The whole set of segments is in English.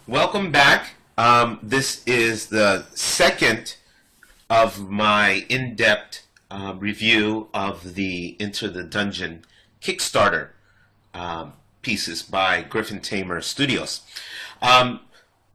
Welcome back. This is the second of my in-depth review of the Enter the Dungeon Kickstarter pieces by Griffin Tamer Studios.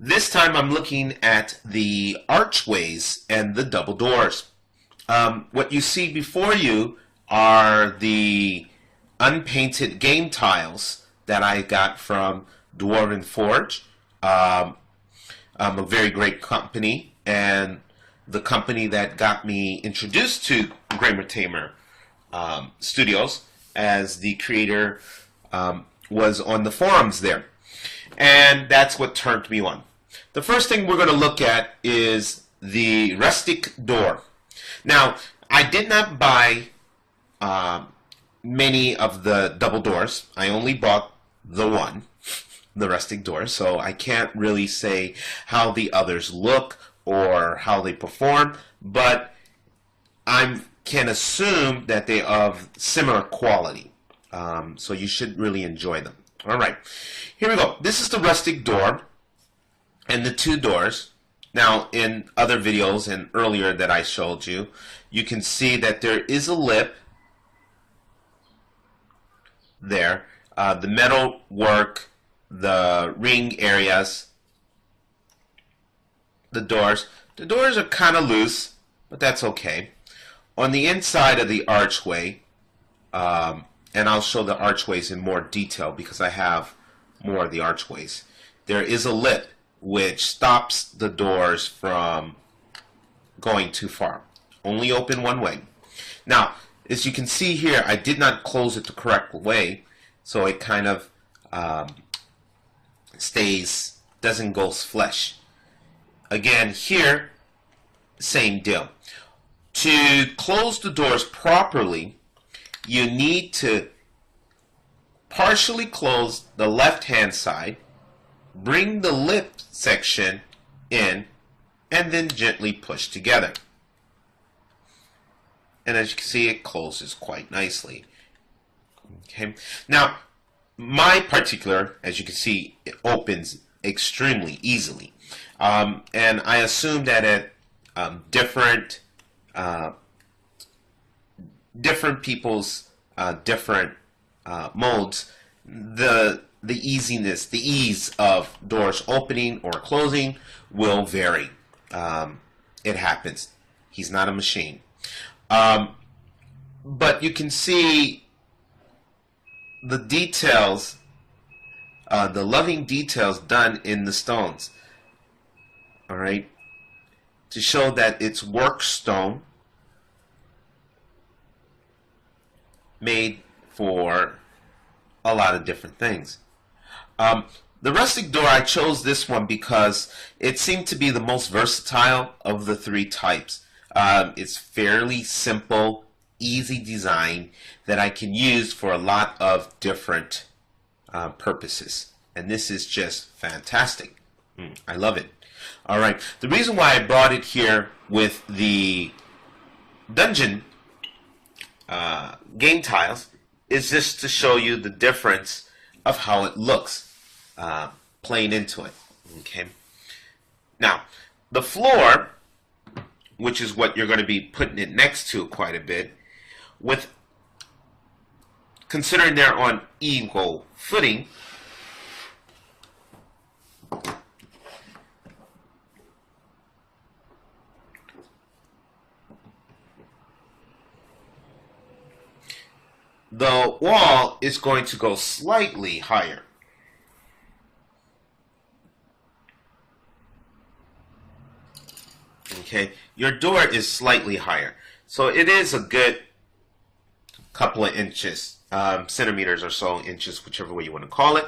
This time I'm looking at the archways and the double doors. What you see before you are the unpainted game tiles that I got from Dwarven Forge. A very great company, and the company that got me introduced to Griffin Tamer Studios, as the creator was on the forums there, and that's what turned me on. The first thing we're going to look at is the rustic door. Now, I did not buy many of the double doors. I only bought the one, the rustic door, so I can't really say how the others look or how they perform, but I can assume that they are of similar quality, so you should really enjoy them. Alright, here we go. This is the rustic door and the two doors. Now, in other videos and earlier that I showed you, you can see that there is a lip there. The metal work, the ring areas, the doors. The doors are kind of loose, but that's okay. On the inside of the archway, and I'll show the archways in more detail because I have more of the archways, there is a lip which stops the doors from going too far. Only open one way. Now, as you can see here, I did not close it the correct way, so it kind of doesn't go flush. Again, here, same deal. To close the doors properly, you need to partially close the left-hand side, bring the lip section in, and then gently push together. And as you can see, it closes quite nicely. Okay. Now, my particular, as you can see, it opens extremely easily. And I assume that at different people's different modes, the ease of doors opening or closing will vary. It happens. He's not a machine. But you can see the details, the loving details done in the stones. Alright? To show that it's work stone made for a lot of different things. The rustic door, I chose this one because it seemed to be the most versatile of the three types. It's fairly simple, easy design that I can use for a lot of different purposes. And this is just fantastic. I love it. Alright, the reason why I brought it here with the dungeon game tiles is just to show you the difference of how it looks playing into it. Okay. Now, the floor, which is what you're going to be putting it next to quite a bit, with considering they're on equal footing, the wall is going to go slightly higher. Okay, your door is slightly higher, so it is a good couple of inches, centimeters or so, inches, whichever way you want to call it,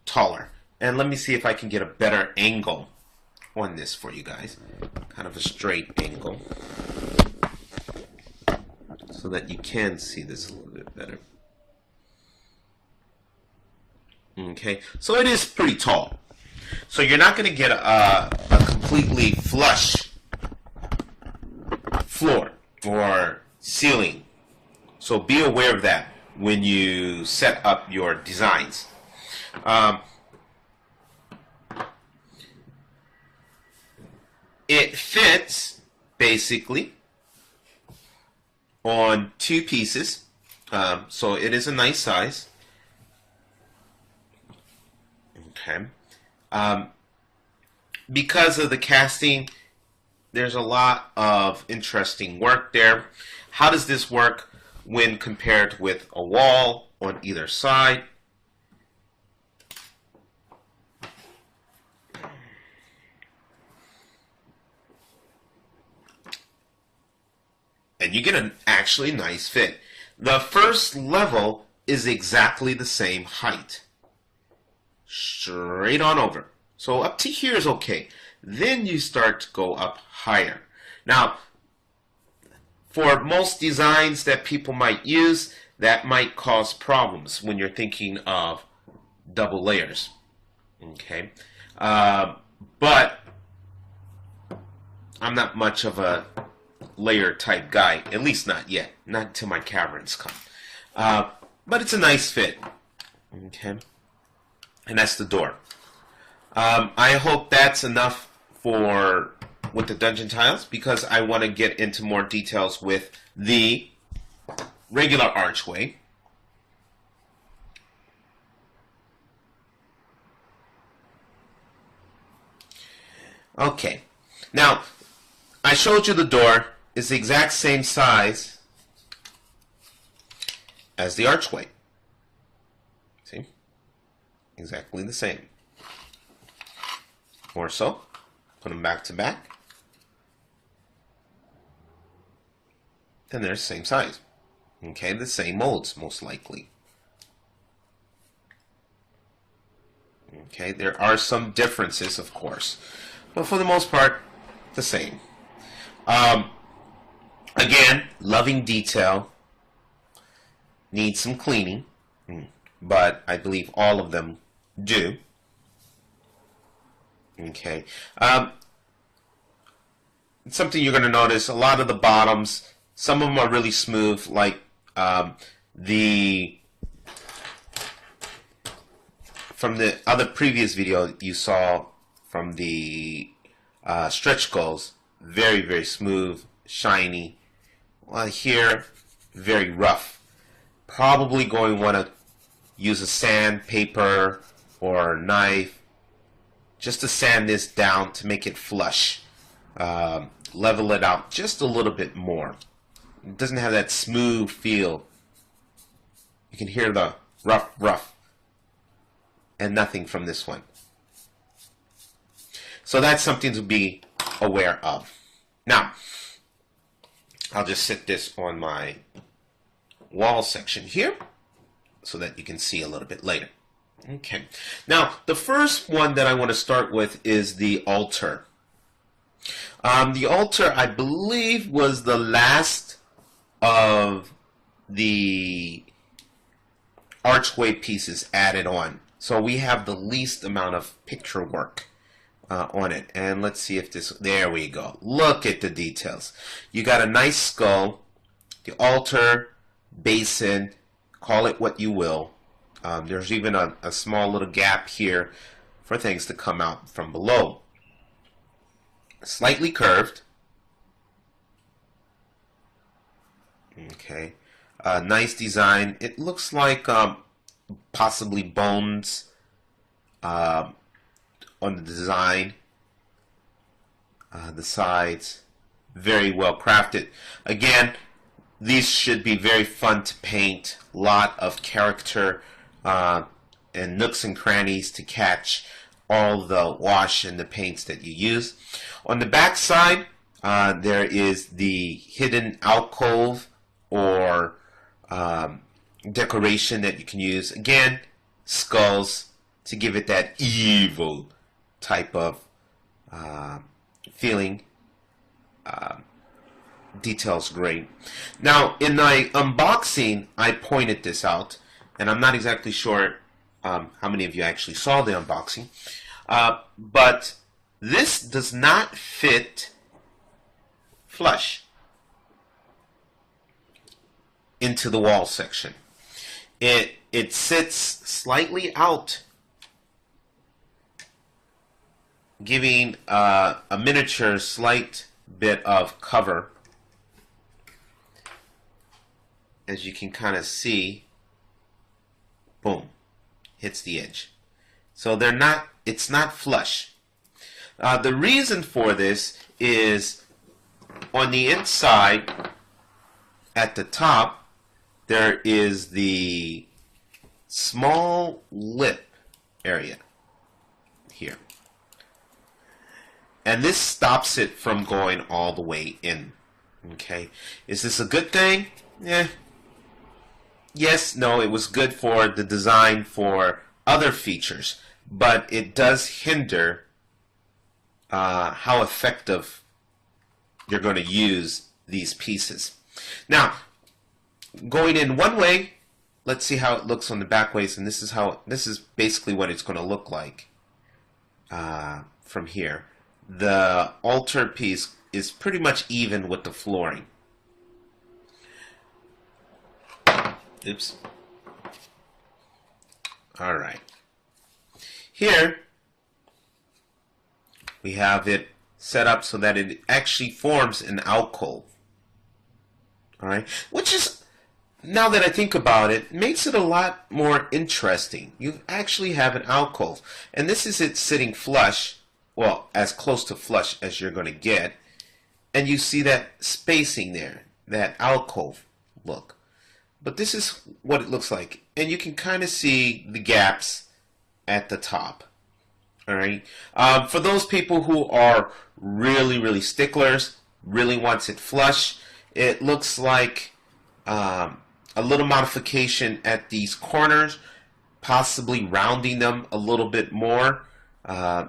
taller. And let me see if I can get a better angle on this for you guys, kind of a straight angle, so that you can see this a little bit better. Okay, so it is pretty tall. So you're not going to get a completely flush floor or ceiling. So be aware of that when you set up your designs. it fits basically on 2 pieces, so it is a nice size. Okay. Because of the casting, there's a lot of interesting work there. How does this work when compared with a wall on either side? And you get an actually nice fit. The first level is exactly the same height. Straight on over. So up to here is okay. Then you start to go up higher. Now, for most designs that people might use, that might cause problems when you're thinking of double layers. Okay, but I'm not much of a layer type guy, at least not yet, not until my caverns come. But it's a nice fit. Okay, and that's the door. I hope that's enough for with the dungeon tiles, because I want to get into more details with the regular archway. Okay, now I showed you the door is the exact same size as the archway. See? Exactly the same. Or so. Put them back to back. And they're the same size. Okay, the same molds, most likely. Okay, there are some differences, of course, but for the most part, the same. Again, loving detail, needs some cleaning, but I believe all of them do. Okay, something you're going to notice, a lot of the bottoms, some of them are really smooth, like from the other previous video you saw from the stretch goals, very, very smooth, shiny. Well, here, very rough. Probably going to want to use a sandpaper or a knife just to sand this down to make it flush. Level it out just a little bit more. It doesn't have that smooth feel. You can hear the rough, and nothing from this one. So that's something to be aware of. Now, I'll just set this on my wall section here so that you can see a little bit later. Okay. Now, the first one that I want to start with is the altar. The altar, I believe, was the last of the archway pieces added on. So we have the least amount of picture work on it. And let's see if this, there we go. Look at the details. You got a nice skull, the altar, basin, call it what you will. There's even a small little gap here for things to come out from below. Slightly curved. Okay. Nice design. It looks like possibly bones on the design. The sides. Very well crafted. Again, these should be very fun to paint. A lot of character and nooks and crannies to catch all the wash and the paints that you use. On the back side, there is the hidden alcove or decoration that you can use. Again, skulls to give it that evil type of feeling. Details great. Now, in my unboxing, I pointed this out, and I'm not exactly sure how many of you actually saw the unboxing, but this does not fit flush into the wall section. It sits slightly out. giving a miniature slight bit of cover. As you can kind of see, boom, hits the edge. So it's not flush. The reason for this is on the inside at the top there is the small lip area here. And this stops it from going all the way in. Okay. Is this a good thing? Yeah. Yes, no, it was good for the design for other features, but it does hinder how effective you're going to use these pieces. Now, going in one way, let's see how it looks on the back ways, and this is basically what it's going to look like from here. The altar piece is pretty much even with the flooring. Oops. All right. Here we have it set up so that it actually forms an alcove. All right, which is, now that I think about it, makes it a lot more interesting. You actually have an alcove, and this is it sitting flush, well, as close to flush as you're going to get, and you see that spacing there, that alcove look. But this is what it looks like, and you can kind of see the gaps at the top. All right. For those people who are really sticklers, really wants it flush, it looks like a little modification at these corners, possibly rounding them a little bit more,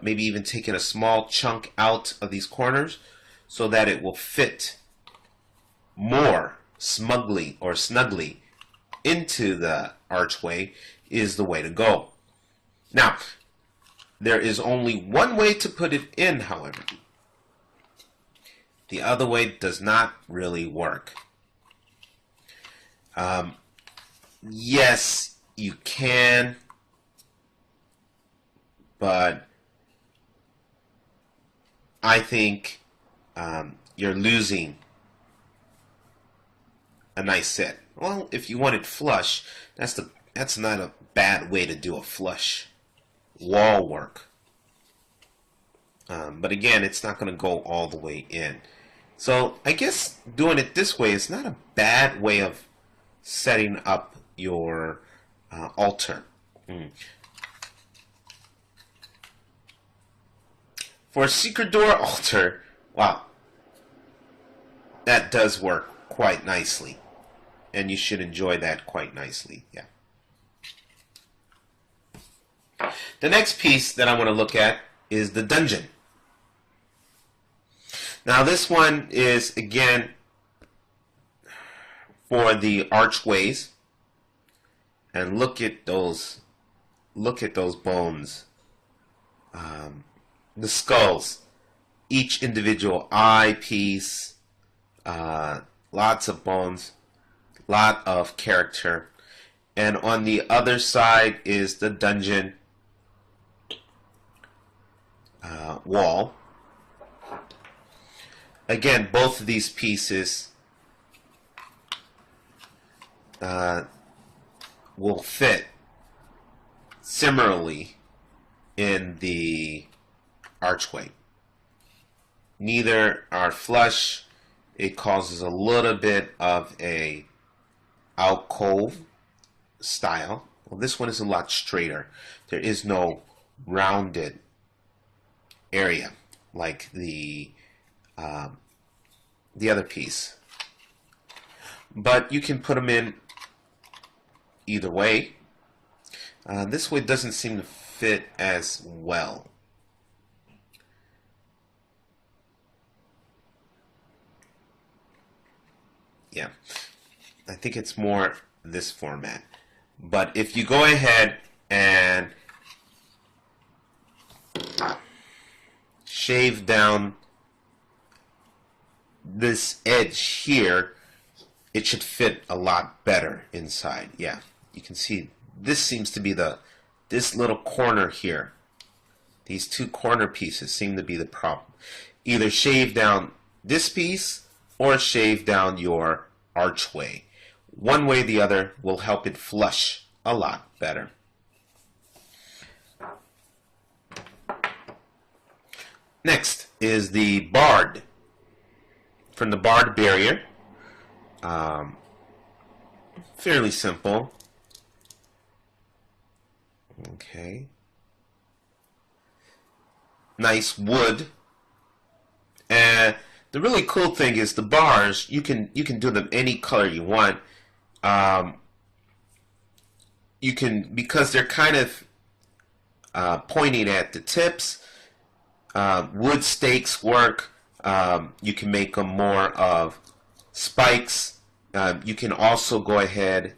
maybe even taking a small chunk out of these corners so that it will fit more snugly into the archway is the way to go. Now, there is only one way to put it in, however. The other way does not really work. Yes, you can, but I think you're losing a nice set. Well, if you want it flush, that's not a bad way to do a flush wall work. But again, it's not going to go all the way in. So I guess doing it this way is not a bad way of setting up your altar. For a secret door altar, wow, that does work quite nicely. And you should enjoy that quite nicely. Yeah. The next piece that I want to look at is the dungeon. Now this one is again for the archways, and look at those bones, the skulls, each individual eye piece, lots of bones, lot of character, and on the other side is the dungeon wall. Again, both of these pieces will fit similarly in the archway. Neither are flush. It causes a little bit of a alcove style. Well, this one is a lot straighter. There is no rounded area like the other piece. But you can put them in either way. This way doesn't seem to fit as well. Yeah, I think it's more this format. But if you go ahead and shave down this edge here, it should fit a lot better inside. Yeah, you can see this seems to be this little corner here These two corner pieces seem to be the problem. Either shave down this piece or shave down your archway. One way or the other will help it flush a lot better. Next is the barred. From the barred barrier. Fairly simple. Okay. Nice wood. And the really cool thing is the bars, you can do them any color you want. You can, because they're kind of pointing at the tips. Wood stakes work. You can make them more of spikes. You can also go ahead,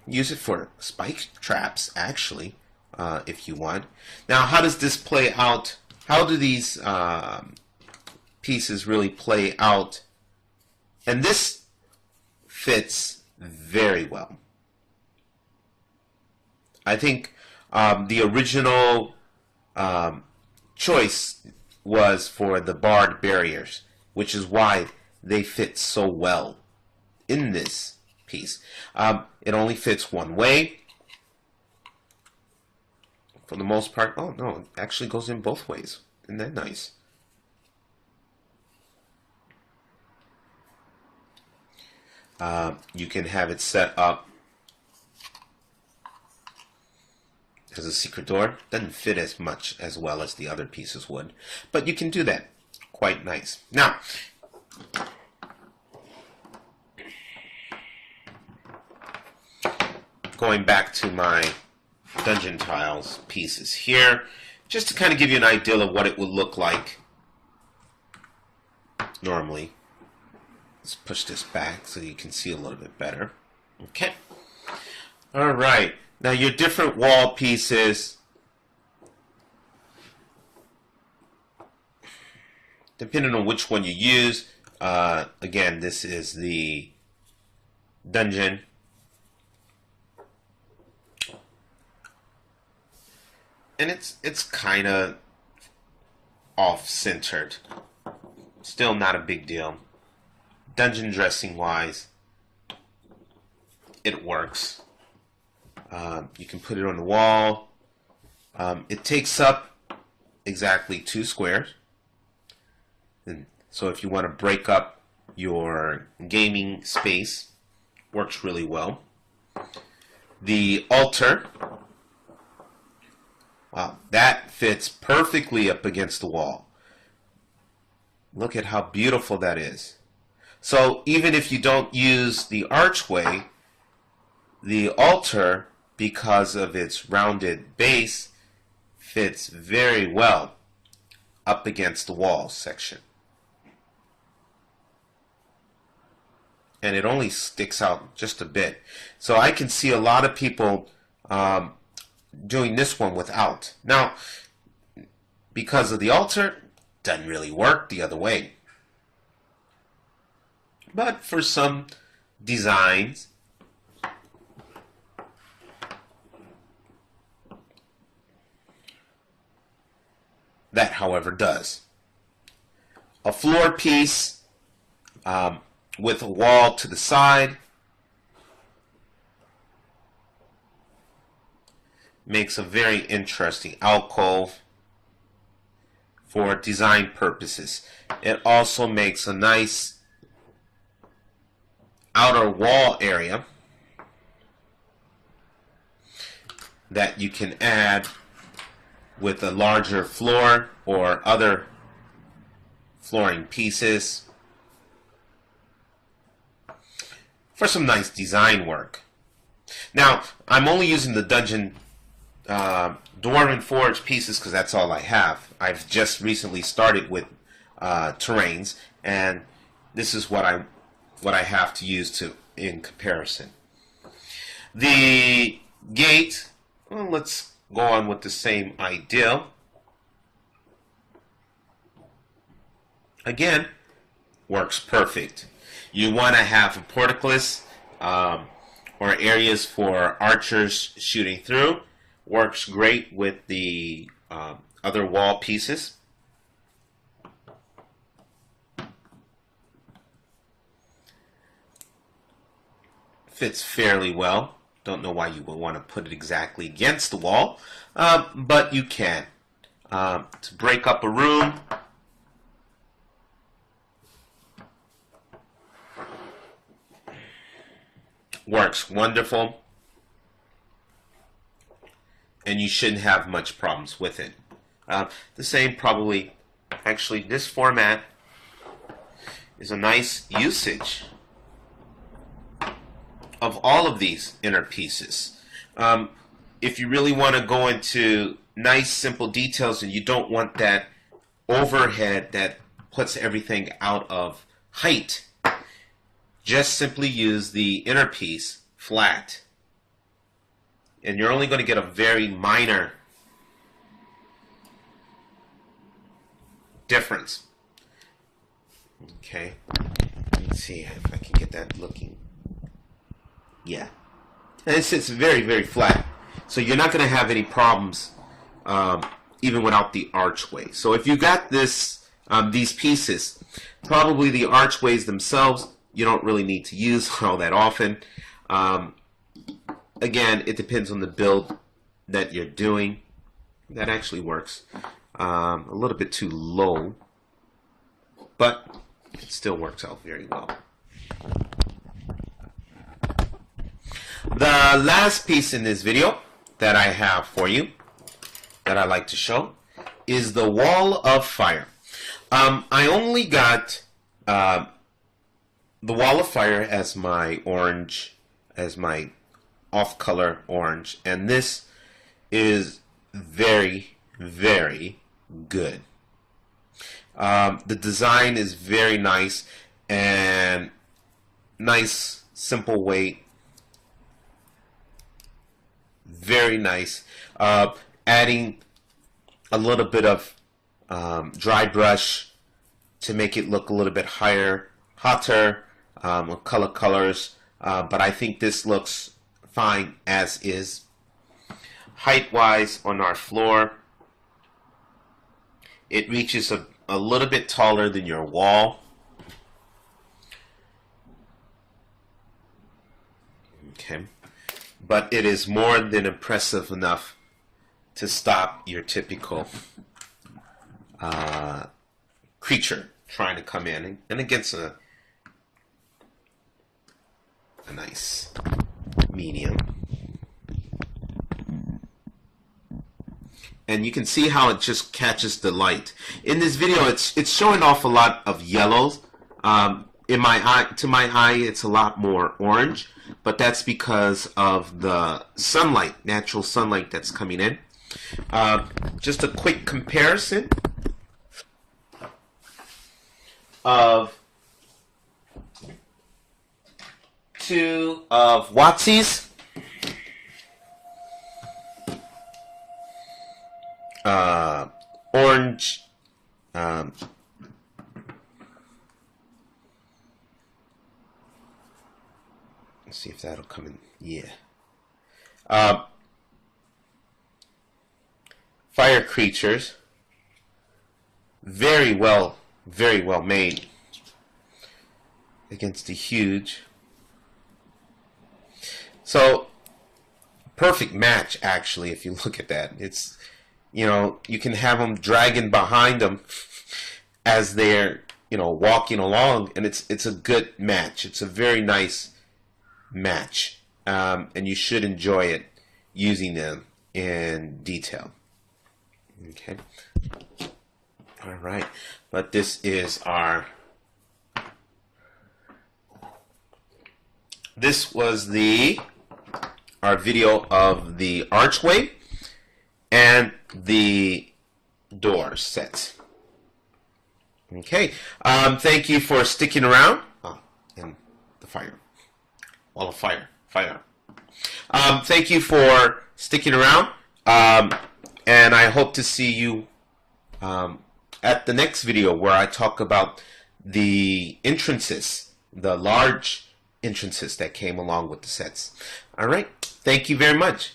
use it for spike traps, actually, if you want. Now, how does this play out? How do these pieces really play out? And this fits very well. I think the original choice was for the barred barriers, which is why they fit so well in this piece. It only fits one way for the most part. Oh no, it actually goes in both ways. Isn't that nice? You can have it set up as a secret door. Doesn't fit as much as well as the other pieces would, but you can do that. Quite nice. Now, going back to my dungeon tiles pieces here, just to kind of give you an idea of what it would look like normally. Let's push this back so you can see a little bit better. Okay. All right. Now your different wall pieces, depending on which one you use, again, this is the dungeon. And it's kind of off-centered. Still not a big deal. Dungeon dressing wise, it works. You can put it on the wall. It takes up exactly 2 squares. And so if you want to break up your gaming space, works really well. The altar, wow, that fits perfectly up against the wall. Look at how beautiful that is. So even if you don't use the archway, the altar, because of its rounded base, fits very well up against the wall section. And it only sticks out just a bit. So I can see a lot of people doing this one without. Now, because of the altar, doesn't really work the other way. But for some designs, that, however, does. A floor piece with a wall to the side makes a very interesting alcove for design purposes. It also makes a nice outer wall area that you can add with a larger floor or other flooring pieces for some nice design work. Now, I'm only using the dungeon Dwarven Forge pieces because that's all I have. I've just recently started with terrains, and this is what I have to use to in comparison. The gate, well, let's go on with the same idea. Again, works perfect. You want to have a portcullis or areas for archers shooting through. Works great with the other wall pieces. Fits fairly well. Don't know why you would want to put it exactly against the wall, but you can. To break up a room, works wonderful, and you shouldn't have much problems with it. The same probably, actually this format is a nice usage of all of these inner pieces. If you really want to go into nice simple details and you don't want that overhead that puts everything out of height, just simply use the inner piece flat, and you're only going to get a very minor difference. Okay, let's see if I can get that looking. Yeah, and it's very, very flat, so you're not going to have any problems even without the archway. So if you got this these pieces, probably the archways themselves you don't really need to use all that often. Again, it depends on the build that you're doing. That actually works. A little bit too low, but it still works out very well. The last piece in this video that I have for you that I like to show is the wall of fire. I only got the wall of fire as my orange, as my off-color orange, and this is very, very good. The design is very nice, and nice simple weight, very nice. Adding a little bit of dry brush to make it look a little bit hotter, colors, but I think this looks fine as is. Height wise on our floor, it reaches a little bit taller than your wall. Okay, but it is more than impressive enough to stop your typical creature trying to come in, and against a nice medium. And you can see how it just catches the light. In this video, it's showing off a lot of yellows. In my eye, to my eye, it's a lot more orange, but that's because of the sunlight, natural sunlight that's coming in. Just a quick comparison of two of Watsy's orange let's see if that'll come in. Yeah. Fire creatures, very well made against a huge. So perfect match, actually, if you look at that. It's, you know, you can have them dragging behind them as they're, you know, walking along, and it's a good match. It's a very nice match, and you should enjoy it using them in detail. Okay. All right, but this is our. This was our video of the archway and the door sets. Okay, thank you for sticking around. Oh, and the fire. Wall of fire. Thank you for sticking around, and I hope to see you at the next video where I talk about the entrances, the large entrances that came along with the sets. All right, thank you very much.